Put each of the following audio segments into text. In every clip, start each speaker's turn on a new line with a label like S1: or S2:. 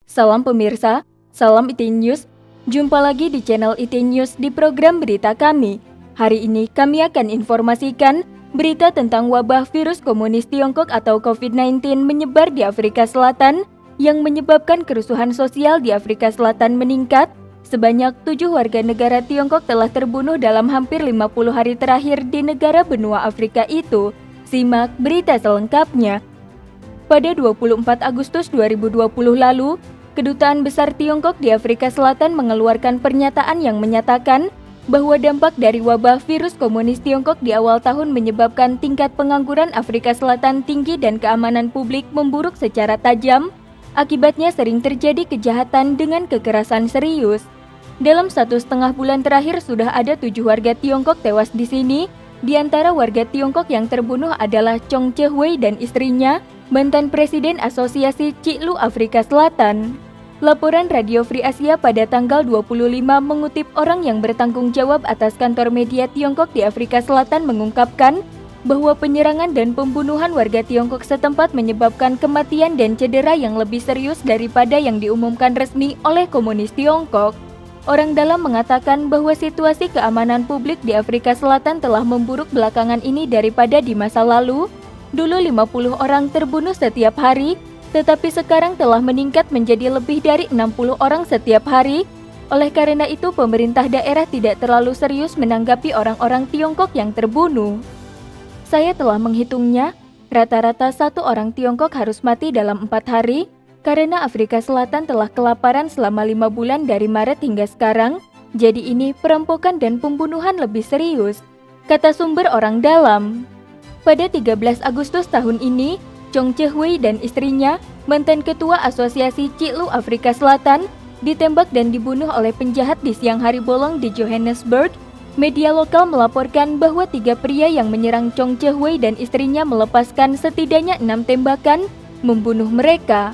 S1: Salam pemirsa, salam IT News. Jumpa lagi di channel IT News di program berita kami. Hari ini kami akan informasikan berita tentang wabah virus komunis Tiongkok atau COVID-19 menyebar di Afrika Selatan yang menyebabkan kerusuhan sosial di Afrika Selatan meningkat. Sebanyak 7 warga negara Tiongkok telah terbunuh dalam hampir 50 hari terakhir di negara benua Afrika itu. Simak berita selengkapnya. Pada 24 Agustus 2020 lalu, Kedutaan Besar Tiongkok di Afrika Selatan mengeluarkan pernyataan yang menyatakan bahwa dampak dari wabah virus komunis Tiongkok di awal tahun menyebabkan tingkat pengangguran Afrika Selatan tinggi dan keamanan publik memburuk secara tajam. Akibatnya sering terjadi kejahatan dengan kekerasan serius. Dalam 1,5 bulan terakhir sudah ada 7 warga Tiongkok tewas di sini. Di antara warga Tiongkok yang terbunuh adalah Chong Cheh-wei dan istrinya, mantan Presiden Asosiasi Ciklu Afrika Selatan. Laporan Radio Free Asia pada tanggal 25 mengutip orang yang bertanggung jawab atas kantor media Tiongkok di Afrika Selatan mengungkapkan bahwa penyerangan dan pembunuhan warga Tiongkok setempat menyebabkan kematian dan cedera yang lebih serius daripada yang diumumkan resmi oleh komunis Tiongkok. Orang dalam mengatakan bahwa situasi keamanan publik di Afrika Selatan telah memburuk belakangan ini daripada di masa lalu. Dulu 50 orang terbunuh setiap hari, tetapi sekarang telah meningkat menjadi lebih dari 60 orang setiap hari. Oleh karena itu, pemerintah daerah tidak terlalu serius menanggapi orang-orang Tiongkok yang terbunuh. Saya telah menghitungnya, rata-rata 1 orang Tiongkok harus mati dalam 4 hari, karena Afrika Selatan telah kelaparan selama 5 bulan dari Maret hingga sekarang, jadi ini perampokan dan pembunuhan lebih serius, kata sumber orang dalam. Pada 13 Agustus tahun ini, Chong Cheh-wei dan istrinya, mantan ketua Asosiasi Ciklu Afrika Selatan, ditembak dan dibunuh oleh penjahat di siang hari bolong di Johannesburg. Media lokal melaporkan bahwa 3 pria yang menyerang Chong Cheh-wei dan istrinya melepaskan setidaknya 6 tembakan, membunuh mereka.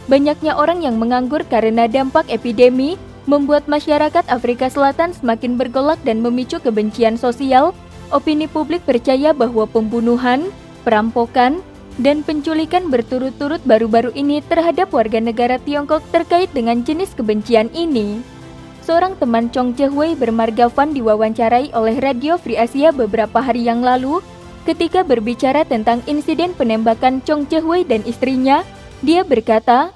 S1: Banyaknya orang yang menganggur karena dampak epidemi membuat masyarakat Afrika Selatan semakin bergolak dan memicu kebencian sosial. Opini publik percaya bahwa pembunuhan, perampokan, dan penculikan berturut-turut baru-baru ini terhadap warga negara Tiongkok terkait dengan jenis kebencian ini. Seorang teman Chong Cheh-wei bermarga Van diwawancarai oleh Radio Free Asia beberapa hari yang lalu. Ketika berbicara tentang insiden penembakan Chong Cheh-wei dan istrinya, dia berkata,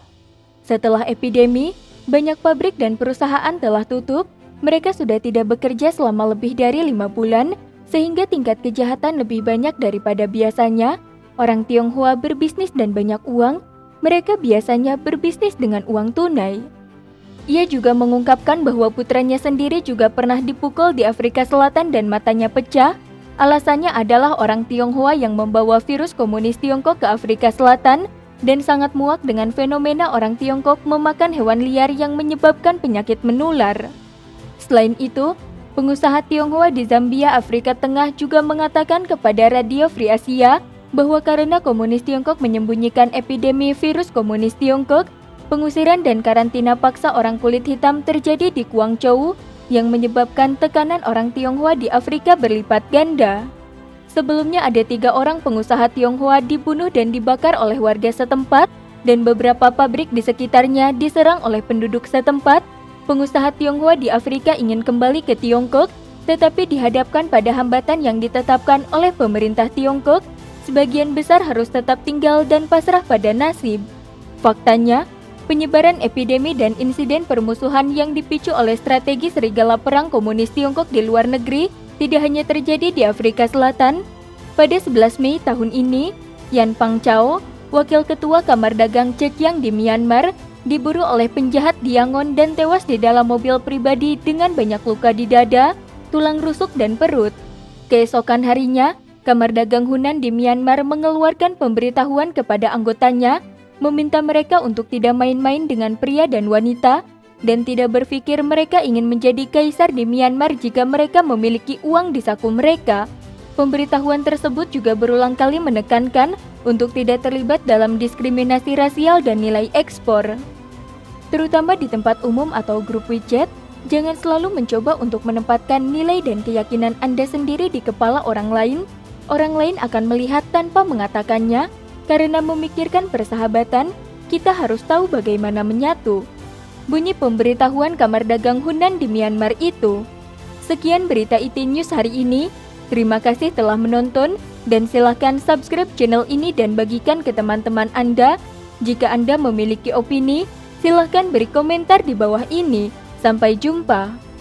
S1: "Setelah epidemi, banyak pabrik dan perusahaan telah tutup. Mereka sudah tidak bekerja selama lebih dari 5 bulan, sehingga tingkat kejahatan lebih banyak daripada biasanya. Orang Tionghoa berbisnis dan banyak uang, mereka biasanya berbisnis dengan uang tunai." Ia juga mengungkapkan bahwa putranya sendiri juga pernah dipukul di Afrika Selatan dan matanya pecah. Alasannya adalah orang Tionghoa yang membawa virus komunis Tiongkok ke Afrika Selatan dan sangat muak dengan fenomena orang Tiongkok memakan hewan liar yang menyebabkan penyakit menular. Selain itu, pengusaha Tionghoa di Zambia, Afrika Tengah juga mengatakan kepada Radio Free Asia bahwa karena komunis Tiongkok menyembunyikan epidemi virus komunis Tiongkok, pengusiran dan karantina paksa orang kulit hitam terjadi di Guangzhou yang menyebabkan tekanan orang Tionghoa di Afrika berlipat ganda. Sebelumnya ada 3 orang pengusaha Tionghoa dibunuh dan dibakar oleh warga setempat dan beberapa pabrik di sekitarnya diserang oleh penduduk setempat. Pengusaha Tionghoa di Afrika ingin kembali ke Tiongkok, tetapi dihadapkan pada hambatan yang ditetapkan oleh pemerintah Tiongkok. Sebagian besar harus tetap tinggal dan pasrah pada nasib. Faktanya, penyebaran epidemi dan insiden permusuhan yang dipicu oleh strategi serigala perang komunis Tiongkok di luar negeri tidak hanya terjadi di Afrika Selatan. Pada 11 Mei tahun ini, Yan Pangchao, wakil ketua Kamar Dagang Zhejiang di Myanmar, diburu oleh penjahat di Yangon dan tewas di dalam mobil pribadi dengan banyak luka di dada, tulang rusuk dan perut. Keesokan harinya, Kamar Dagang Hunan di Myanmar mengeluarkan pemberitahuan kepada anggotanya, meminta mereka untuk tidak main-main dengan pria dan wanita, dan tidak berpikir mereka ingin menjadi kaisar di Myanmar jika mereka memiliki uang di saku mereka. Pemberitahuan tersebut juga berulang kali menekankan untuk tidak terlibat dalam diskriminasi rasial dan nilai ekspor. Terutama di tempat umum atau grup WeChat, jangan selalu mencoba untuk menempatkan nilai dan keyakinan Anda sendiri di kepala orang lain. Orang lain akan melihat tanpa mengatakannya, karena memikirkan persahabatan, kita harus tahu bagaimana menyatu. Bunyi pemberitahuan Kamar Dagang Hunan di Myanmar itu. Sekian berita IT News hari ini. Terima kasih telah menonton dan silakan subscribe channel ini dan bagikan ke teman-teman Anda. Jika Anda memiliki opini, silakan beri komentar di bawah ini. Sampai jumpa.